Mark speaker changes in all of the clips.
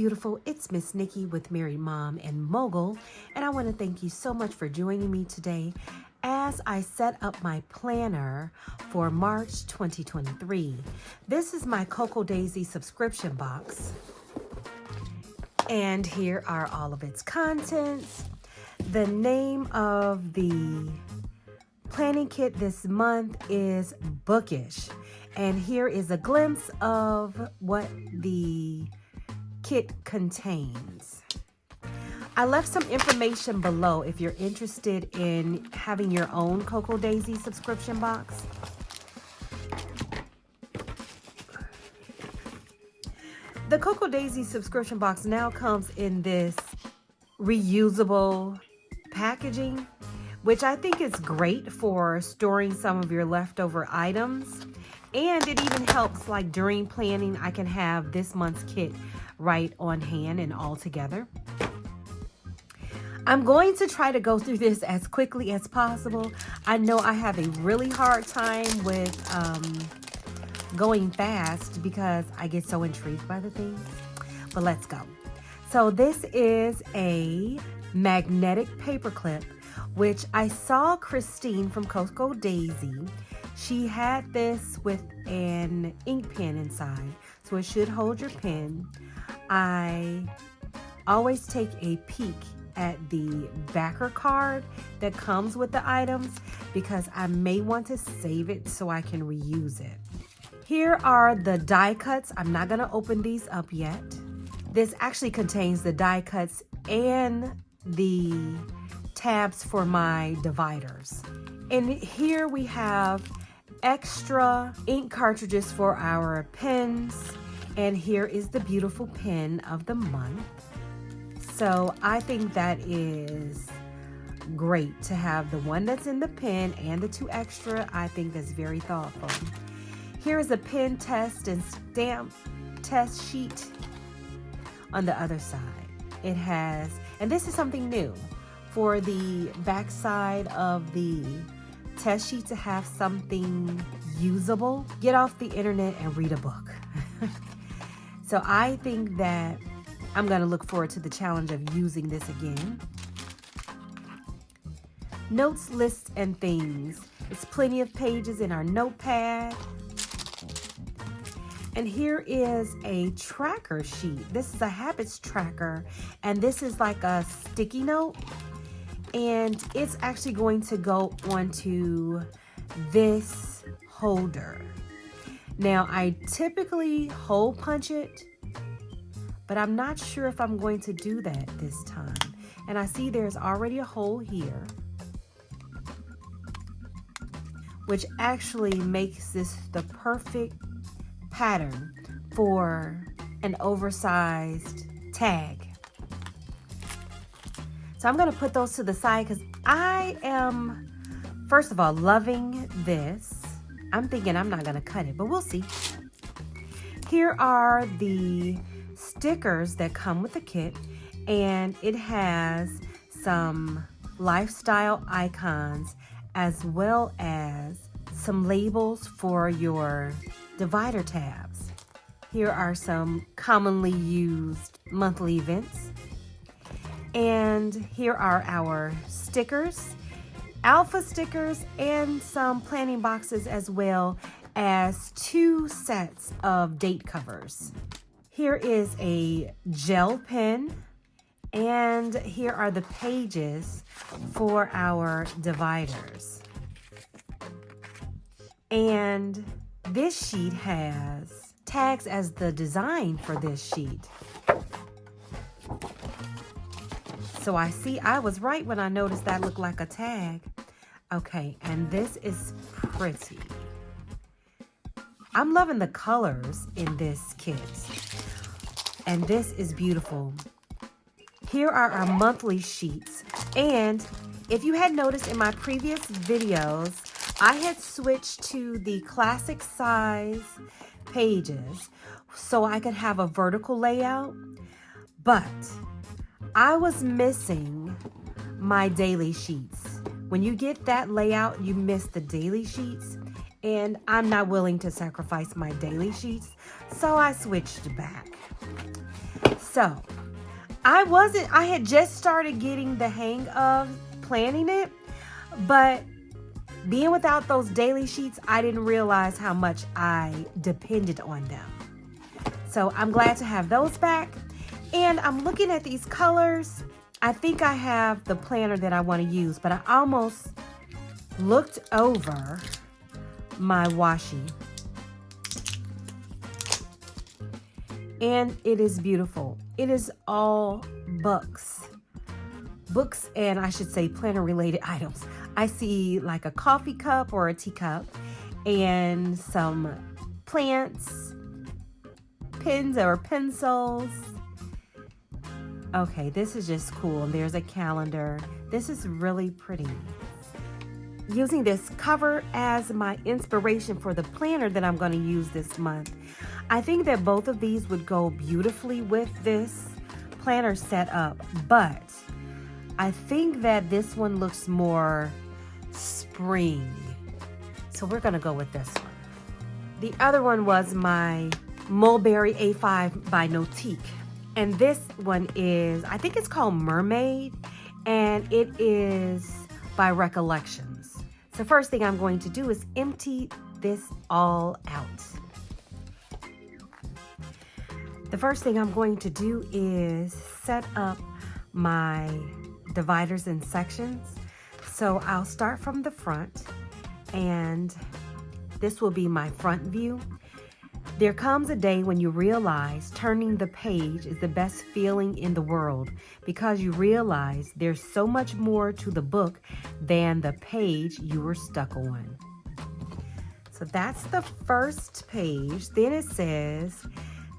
Speaker 1: beautiful. It's Miss Nikki with Married Mom and Mogul, and I want to thank you so much for joining me today as I set up my planner for March 2023. This is my cocoadaisy subscription box, and here are all of its contents. The name of the planning kit this month is Bookish, and here is a glimpse of what the kit contains. I left some information below if you're interested in having your own cocoadaisy subscription box. The cocoadaisy subscription box now comes in this reusable packaging, which I think is great for storing some of your leftover items. And it even helps, like during planning, I can have this month's kit right on hand and all together. I'm going to try to go through this as quickly as possible. I know I have a really hard time with going fast because I get so intrigued by the things. But let's go. So this is a magnetic paperclip, which I saw Christine from cocoadaisy. She had this with an ink pen inside, so it should hold your pen. I always take a peek at the backer card that comes with the items because I may want to save it so I can reuse it. Here are the die cuts. I'm not going to open these up yet. This actually contains the die cuts and the tabs for my dividers. And here we have extra ink cartridges for our pens. And here is the beautiful pen of the month. So I think that is great to have the one that's in the pen and the two extra. I think that's very thoughtful. Here is a pen test and stamp test sheet on the other side. It has, and this is something new, for the back side of the test sheet to have something usable. Get off the internet and read a book. So I think that I'm going to look forward to the challenge of using this again. Notes, lists, and things. It's plenty of pages in our notepad. And here is a tracker sheet. This is a habits tracker, and this is like a sticky note. And it's actually going to go onto this holder. Now, I typically hole punch it, but I'm not sure if I'm going to do that this time. And I see there's already a hole here, which actually makes this the perfect pattern for an oversized tag. So I'm going to put those to the side because I am, first of all, loving this. I'm thinking I'm not going to cut it, but we'll see. Here are the stickers that come with the kit, and it has some lifestyle icons as well as some labels for your divider tabs. Here are some commonly used monthly events. And here are our stickers, alpha stickers, and some planning boxes, as well as 2 sets of date covers. Here is a gel pen, and here are the pages for our dividers. And this sheet has tags as the design for this sheet. So I was right when I noticed that looked like a tag. Okay, and this is pretty. I'm loving the colors in this kit. And this is beautiful. Here are our monthly sheets. And if you had noticed in my previous videos, I had switched to the classic size pages so I could have a vertical layout. But I was missing my daily sheets. When you get that layout, you miss the daily sheets. and I'm not willing to sacrifice my daily sheets, so I switched back. So I had just started getting the hang of planning it, but being without those daily sheets, I didn't realize how much I depended on them. So I'm glad to have those back. And I'm looking at these colors. I think I have the planner that I want to use, but I almost looked over my washi. And it is beautiful. It is all books, and I should say planner related items. I see like a coffee cup or a teacup and some plants, pens or pencils. Okay, this is just cool. There's a calendar. This is really pretty. Using this cover as my inspiration for the planner that I'm going to use this month. I think that both of these would go beautifully with this planner setup, but I think that this one looks more spring. So we're going to go with this one. The other one was my Mulberry A5 by Notique. And this one is, I think it's called Mermaid, and it is by Recollections. So first thing I'm going to do is empty this all out. The first thing I'm going to do is set up my dividers and sections. So I'll start from the front, and this will be my front view. There comes a day when you realize turning the page is the best feeling in the world, because you realize there's so much more to the book than the page you were stuck on. So that's the first page. Then it says,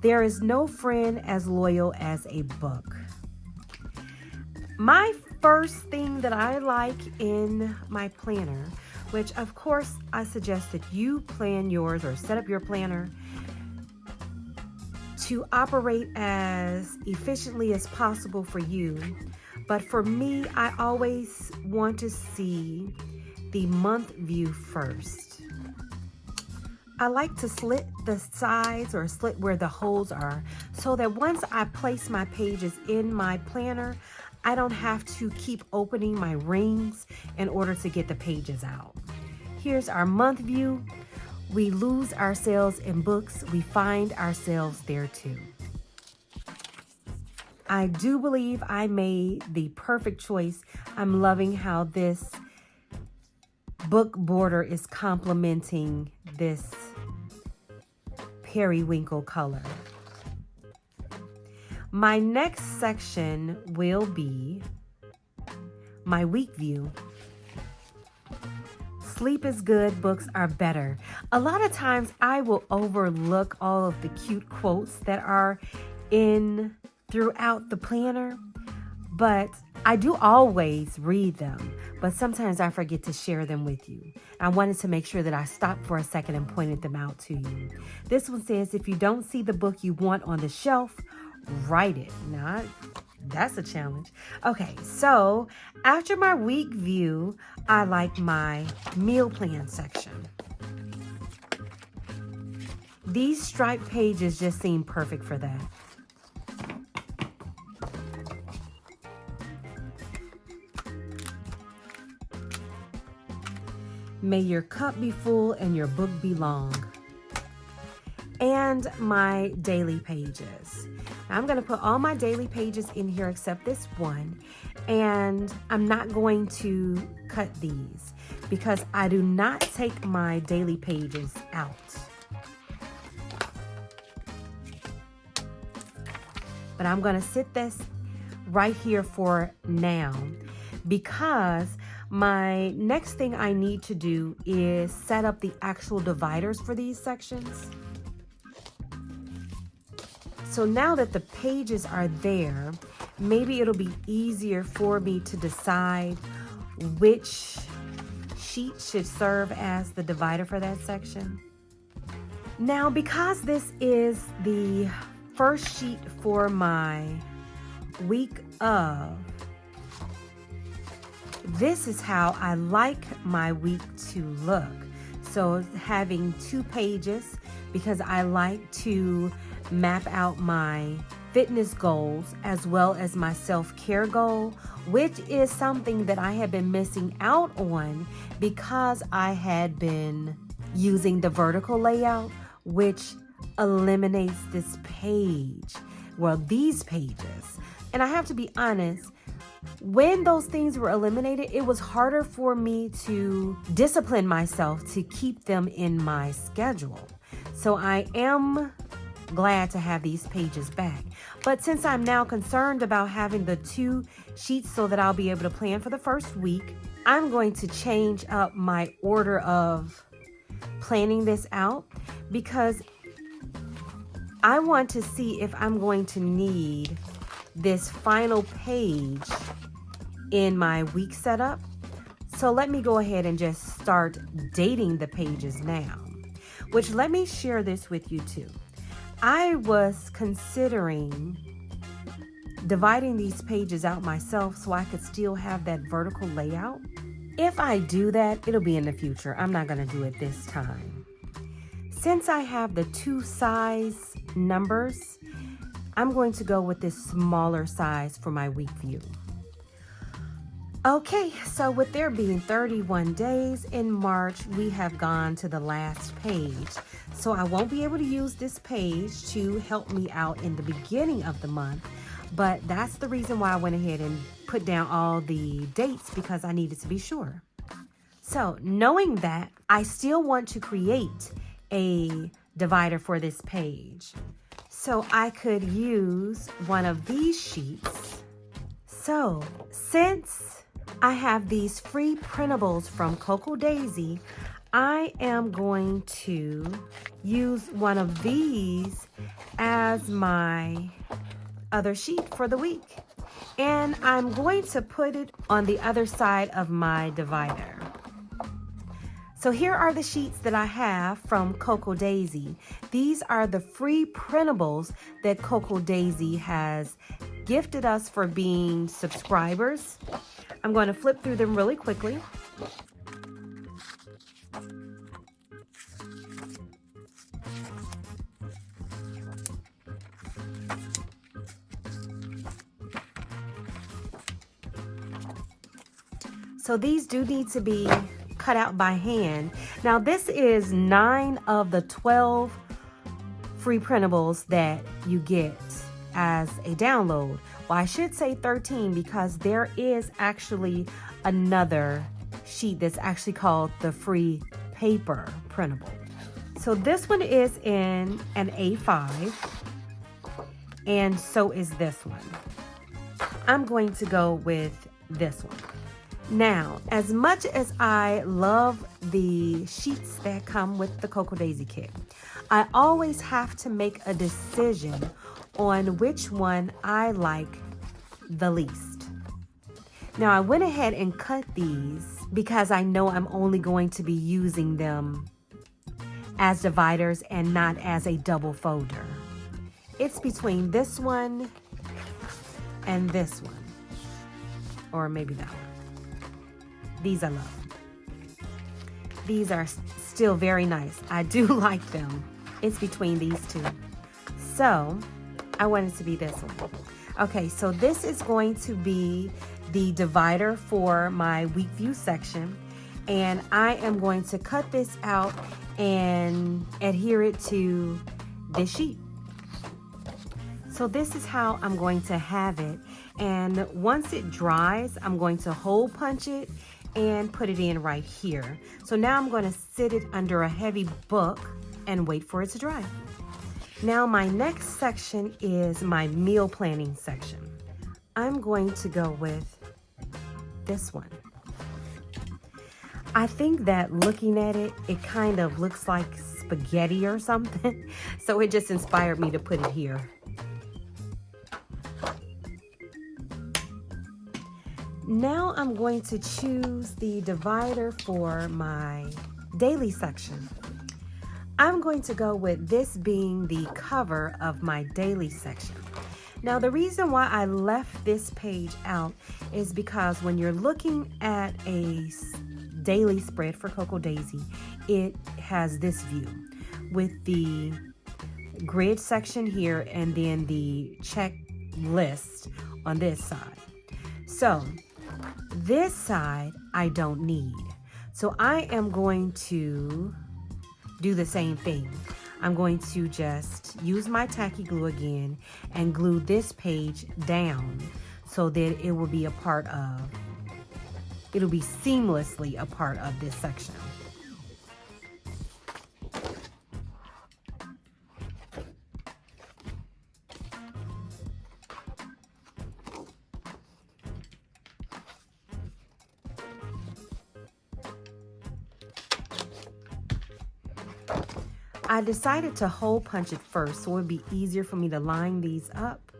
Speaker 1: there is no friend as loyal as a book. My first thing that I like in my planner, which of course I suggest that you plan yours or set up your planner to operate as efficiently as possible for you. But for me, I always want to see the month view first. I like to slit the sides or slit where the holes are, so that once I place my pages in my planner, I don't have to keep opening my rings in order to get the pages out. Here's our month view. We lose ourselves in books. We find ourselves there too. I do believe I made the perfect choice. I'm loving how this book border is complementing this periwinkle color. My next section will be my week view. Sleep is good, books are better. A lot of times I will overlook all of the cute quotes that are in throughout the planner, but I do always read them, but sometimes I forget to share them with you. I wanted to make sure that I stopped for a second and pointed them out to you. This one says, if you don't see the book you want on the shelf, write it. Now, that's a challenge. Okay, so after my week view, I like my meal plan section. These striped pages just seem perfect for that. May your cup be full and your book be long. And my daily pages. Now, I'm going to put all my daily pages in here except this one, and I'm not going to cut these because I do not take my daily pages out. But I'm going to sit this right here for now, because my next thing I need to do is set up the actual dividers for these sections. So now that the pages are there, maybe it'll be easier for me to decide which sheet should serve as the divider for that section. Now, because this is the first sheet for my week of, this is how I like my week to look. So having 2 pages, because I like to map out my fitness goals as well as my self-care goal, which is something that I had been missing out on because I had been using the vertical layout, which eliminates this page. Well, these pages. And I have to be honest, when those things were eliminated, it was harder for me to discipline myself to keep them in my schedule. So I am glad to have these pages back. But since I'm now concerned about having the 2 sheets so that I'll be able to plan for the first week, I'm going to change up my order of planning this out, because I want to see if I'm going to need this final page in my week setup. So let me go ahead and just start dating the pages now, which let me share this with you too. I was considering dividing these pages out myself so I could still have that vertical layout. If I do that, it'll be in the future. I'm not going to do it this time. Since I have the 2 size numbers, I'm going to go with this smaller size for my week view. Okay, so with there being 31 days in March, we have gone to the last page. So I won't be able to use this page to help me out in the beginning of the month, but that's the reason why I went ahead and put down all the dates, because I needed to be sure. So knowing that, I still want to create a divider for this page. So I could use one of these sheets. So since I have these free printables from cocoadaisy, I am going to use one of these as my other sheet for the week. And I'm going to put it on the other side of my divider. So here are the sheets that I have from cocoadaisy. These are the free printables that cocoadaisy has gifted us for being subscribers. I'm going to flip through them really quickly. So these do need to be cut out by hand. Now this is 9 of the 12 free printables that you get as a download. Well, I should say 13 because there is actually another sheet that's actually called the free paper printable. So this one is in an A5, and so is this one. I'm going to go with this one. Now, as much as I love the sheets that come with the cocoadaisy kit, I always have to make a decision on which one I like the least. Now, I went ahead and cut these because I know I'm only going to be using them as dividers and not as a double folder. It's between this one and this one, or maybe that one. These I love. These are still very nice. I do like them. It's between these 2. So I want it to be this one. Okay, so this is going to be the divider for my week view section. And I am going to cut this out and adhere it to this sheet. So this is how I'm going to have it. And once it dries, I'm going to hole punch it and put it in right here. So now I'm going to sit it under a heavy book and wait for it to dry. Now my next section is my meal planning section. I'm going to go with this one. I think that looking at it, it kind of looks like spaghetti or something. So it just inspired me to put it here. Now I'm going to choose the divider for my daily section. I'm going to go with this being the cover of my daily section. Now the reason why I left this page out is because when you're looking at a daily spread for cocoadaisy, it has this view with the grid section here and then the checklist on this side. So this side I don't need. So I am going to do the same thing. I'm going to just use my tacky glue again and glue this page down so that it will be it'll be seamlessly a part of this section. I decided to hole punch it first so it would be easier for me to line these up.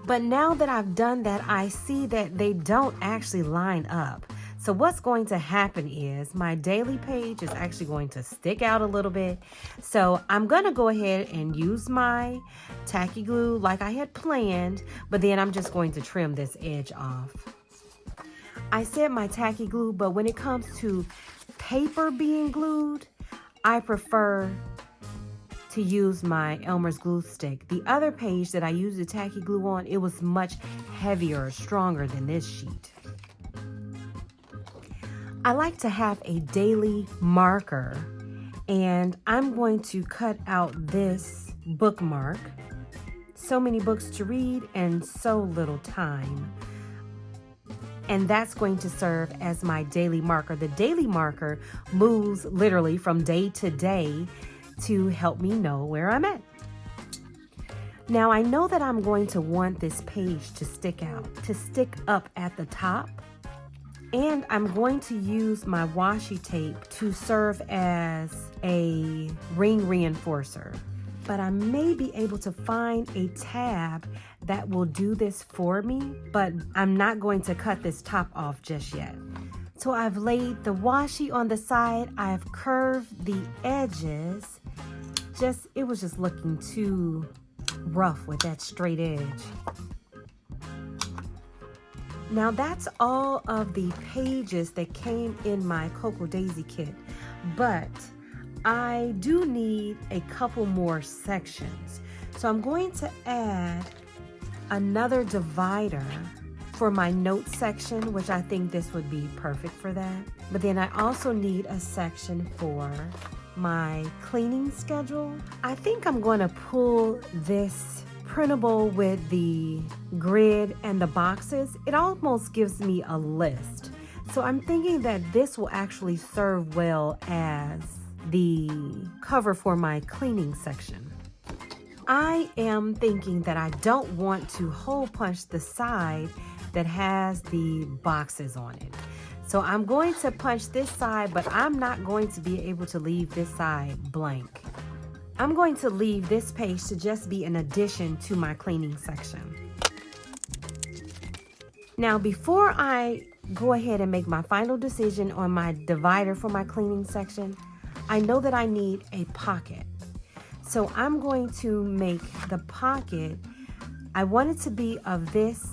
Speaker 1: But now that I've done that, I see that they don't actually line up. So what's going to happen is my daily page is actually going to stick out a little bit. So I'm going to go ahead and use my tacky glue like I had planned, but then I'm just going to trim this edge off. I said my tacky glue, but when it comes to paper being glued, I prefer to use my Elmer's glue stick. The other page that I used the tacky glue on, it was much heavier, stronger than this sheet. I like to have a daily marker, and I'm going to cut out this bookmark. So many books to read and so little time. And that's going to serve as my daily marker. The daily marker moves literally from day to day to help me know where I'm at. Now I know that I'm going to want this page to stick up at the top, and I'm going to use my washi tape to serve as a ring reinforcer. But I may be able to find a tab that will do this for me, but I'm not going to cut this top off just yet. So I've laid the washi on the side, I've curved the edges. It was just looking too rough with that straight edge. Now that's all of the pages that came in my cocoadaisy kit, but I do need a couple more sections. So I'm going to add another divider for my notes section, which I think this would be perfect for that. But then I also need a section for my cleaning schedule. I think I'm going to pull this printable with the grid and the boxes. It almost gives me a list. So I'm thinking that this will actually serve well as the cover for my cleaning section. I am thinking that I don't want to hole punch the side that has the boxes on it. So I'm going to punch this side, but I'm not going to be able to leave this side blank. I'm going to leave this page to just be an addition to my cleaning section. Now, before I go ahead and make my final decision on my divider for my cleaning section, I know that I need a pocket. So I'm going to make the pocket, I want it to be of this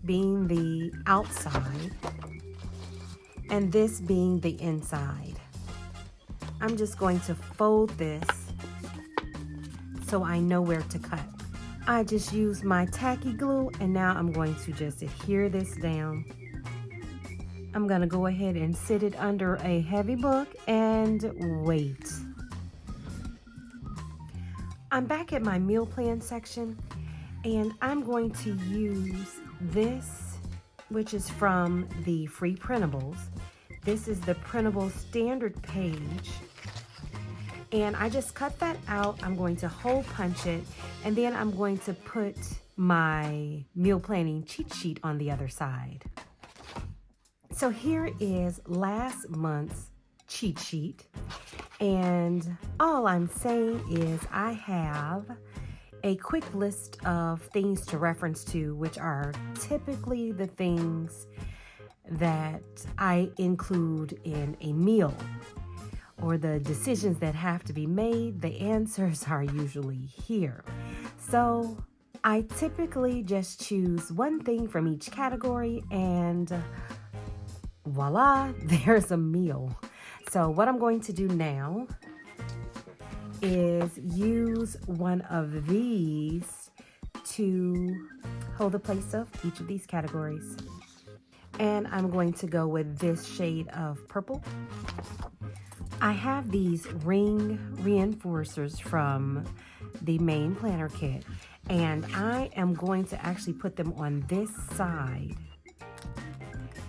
Speaker 1: being the outside and this being the inside. I'm just going to fold this so I know where to cut. I just used my tacky glue, and now I'm going to just adhere this down. I'm gonna go ahead and sit it under a heavy book and wait. I'm back at my meal plan section, and I'm going to use this, which is from the free printables. This is the printable standard page, and I just cut that out. I'm going to hole punch it, and then I'm going to put my meal planning cheat sheet on the other side. So here is last month's cheat sheet, and all I'm saying is I have a quick list of things to reference to, which are typically the things that I include in a meal, or the decisions that have to be made. The answers are usually here. So I typically just choose one thing from each category, and voila, there's a meal. So what I'm going to do now is use one of these to hold the place of each of these categories. And I'm going to go with this shade of purple. I have these ring reinforcers from the main planner kit, and I am going to actually put them on this side.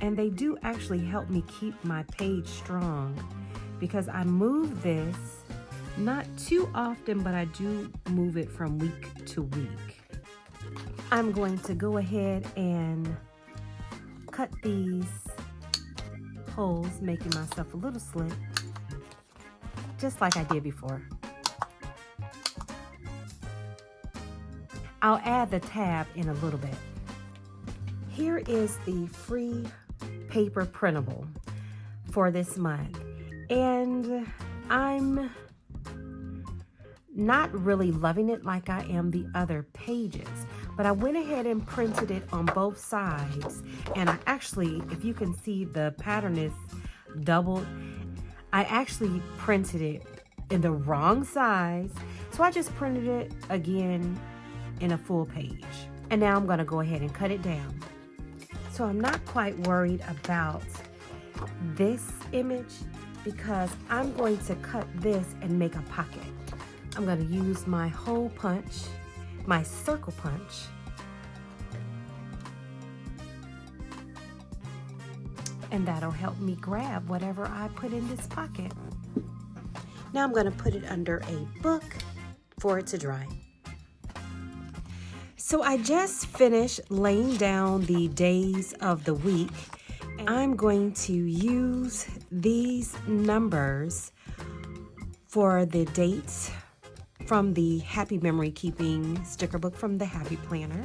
Speaker 1: And they do actually help me keep my page strong because I move this not too often, but I do move it from week to week. I'm going to go ahead and cut these holes, making myself a little slit, just like I did before. I'll add the tab in a little bit. Here is the free paper printable for this month, and I'm not really loving it like I am the other pages, but I went ahead and printed it on both sides, and I actually, if you can see, the pattern is doubled. I actually printed it in the wrong size, so I just printed it again in a full page. And now I'm going to go ahead and cut it down. So I'm not quite worried about this image because I'm going to cut this and make a pocket. I'm going to use my hole punch, my circle punch, and that'll help me grab whatever I put in this pocket. Now I'm going to put it under a book for it to dry. So I just finished laying down the days of the week. I'm going to use these numbers for the dates from the Happy Memory Keeping sticker book from the Happy Planner.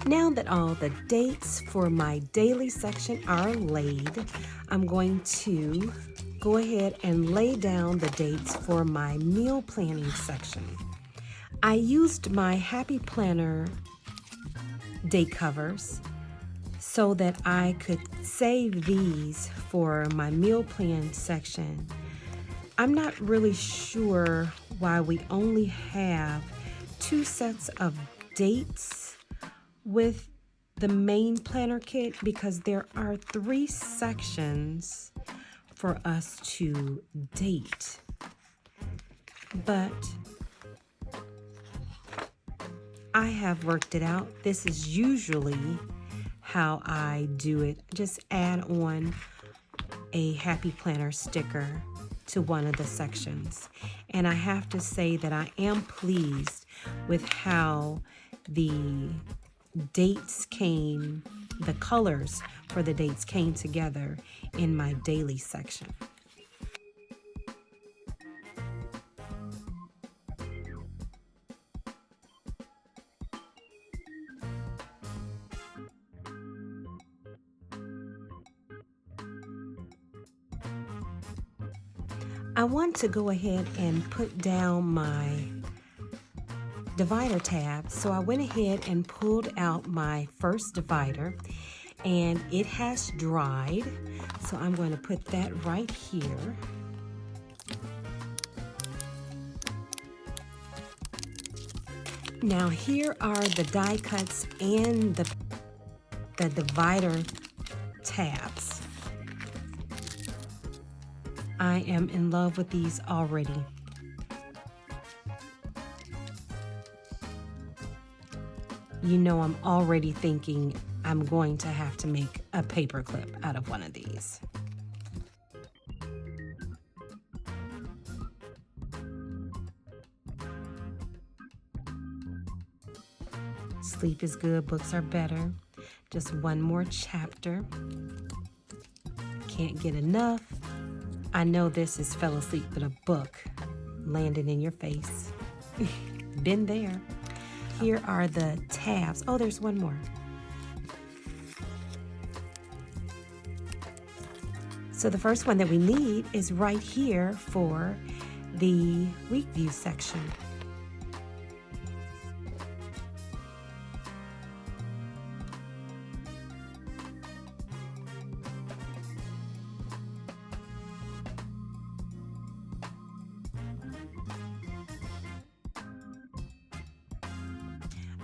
Speaker 1: Now that all the dates for my daily section are laid, I'm going to go ahead and lay down the dates for my meal planning section. I used my Happy Planner date covers so that I could save these for my meal plan section. I'm not really sure why we only have 2 sets of dates with the main planner kit, because there are 3 sections for us to date. But I have worked it out. This is usually how I do it. Just add on a Happy Planner sticker to one of the sections. And I have to say that I am pleased with how the dates came, the colors for the dates came together in my daily section. I want to go ahead and put down my divider tab, so I went ahead and pulled out my first divider, and it has dried, so I'm going to put that right here. Now here are the die cuts and the divider tabs. I am in love with these already. You know, I'm already thinking I'm going to have to make a paper clip out of one of these. Sleep is good, books are better. Just one more chapter. Can't get enough. I know this is fell asleep with a book landing in your face. Been there. Here are the tabs. Oh, there's one more. So the first one that we need is right here for the week view section.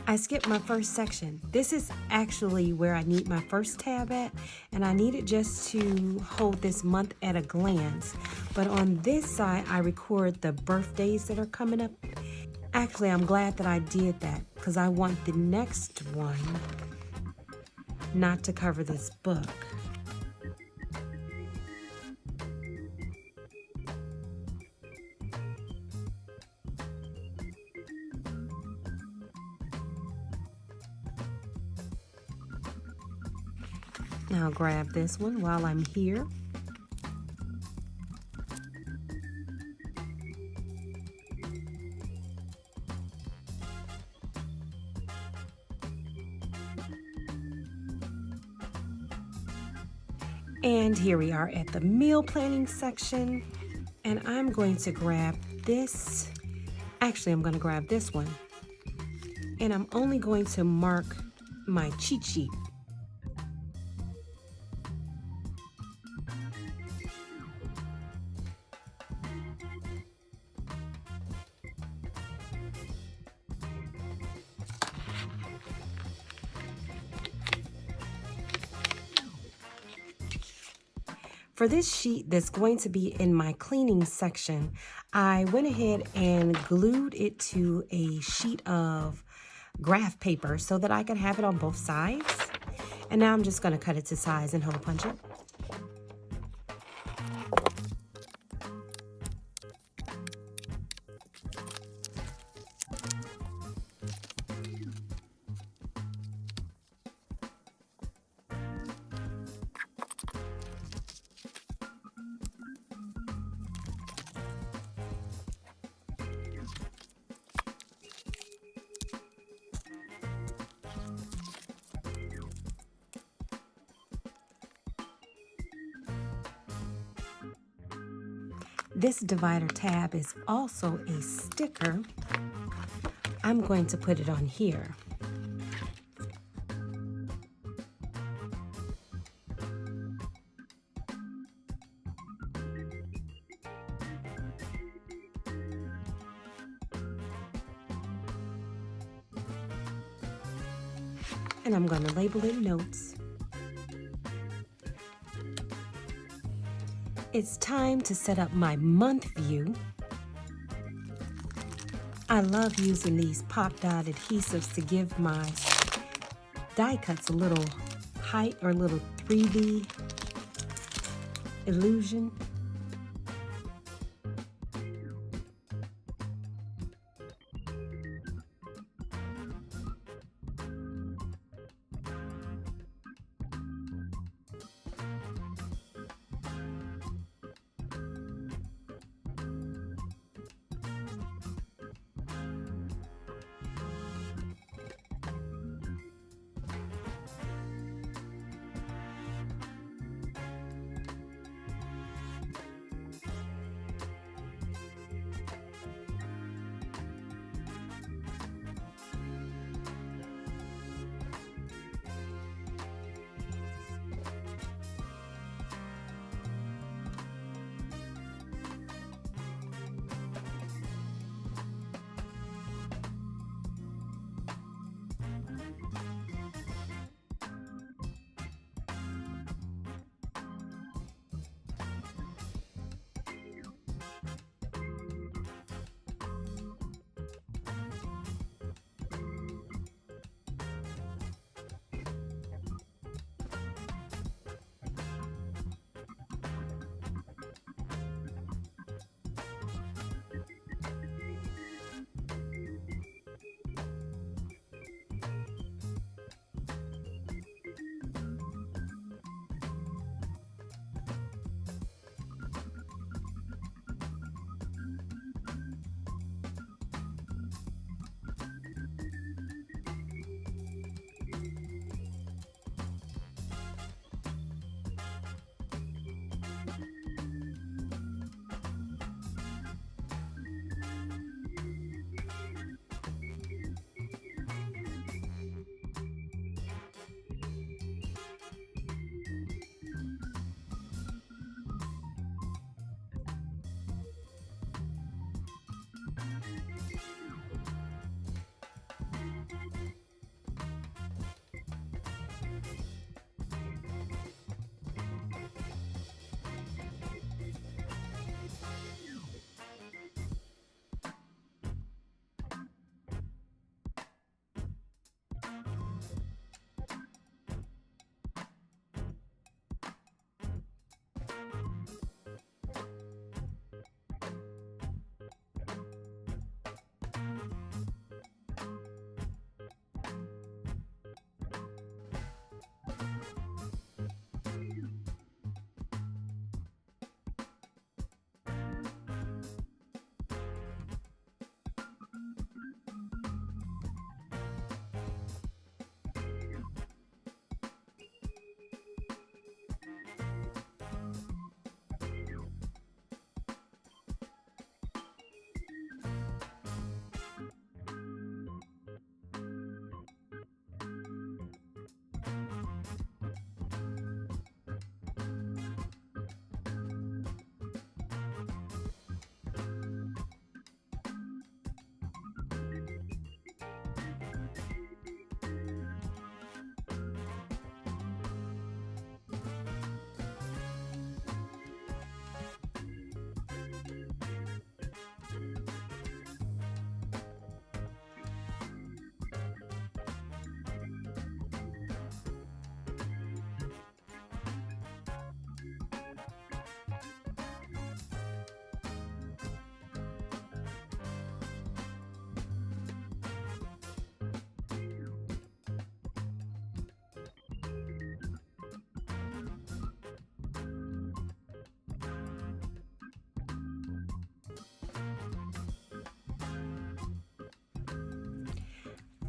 Speaker 1: I skipped my first section. This is actually where I need my first tab at, and I need it just to hold this month at a glance. But on this side, I record the birthdays that are coming up. Actually, I'm glad that I did that because I want the next one not to cover this book. Now I'll grab this one while I'm here. And here we are at the meal planning section. And I'm going to grab this. Actually, I'm going to grab this one. And I'm only going to mark my cheat sheet. For this sheet that's going to be in my cleaning section, I went ahead and glued it to a sheet of graph paper so that I could have it on both sides. And now I'm just going to cut it to size and hole punch it. This divider tab is also a sticker. I'm going to put it on here. And I'm going to label it notes. It's time to set up my month view. I love using these pop dot adhesives to give my die cuts a little height or a little 3D illusion.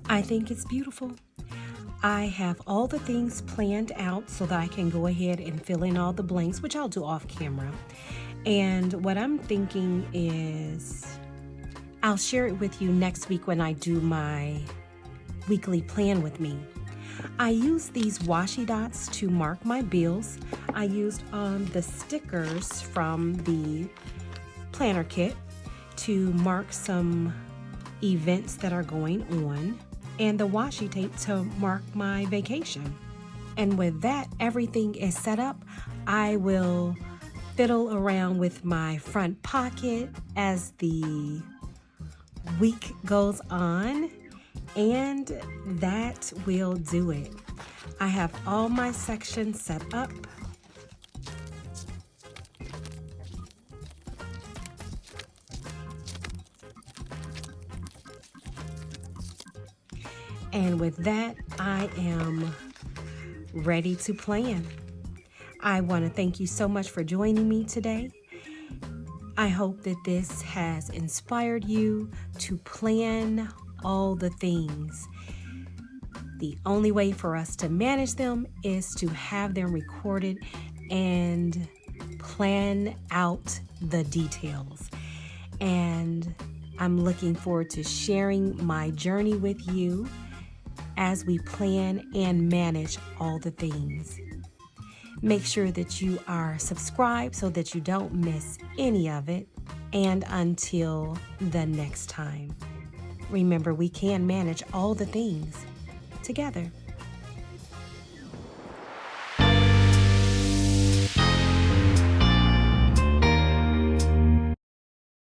Speaker 1: I think it's beautiful. I have all the things planned out so that I can go ahead and fill in all the blanks, which I'll do off camera. And what I'm thinking is I'll share it with you next week when I do my weekly plan with me. I use these washi dots to mark my bills. I used the stickers from the planner kit to mark some events that are going on, and the washi tape to mark my vacation. And with that, everything is set up. I will fiddle around with my front pocket as the week goes on, and that will do it. I have all my sections set up. And with that, I am ready to plan. I want to thank you so much for joining me today. I hope that this has inspired you to plan all the things. The only way for us to manage them is to have them recorded and plan out the details. And I'm looking forward to sharing my journey with you as we plan and manage all the things. Make sure that you are subscribed so that you don't miss any of it. And until the next time, remember, we can manage all the things together.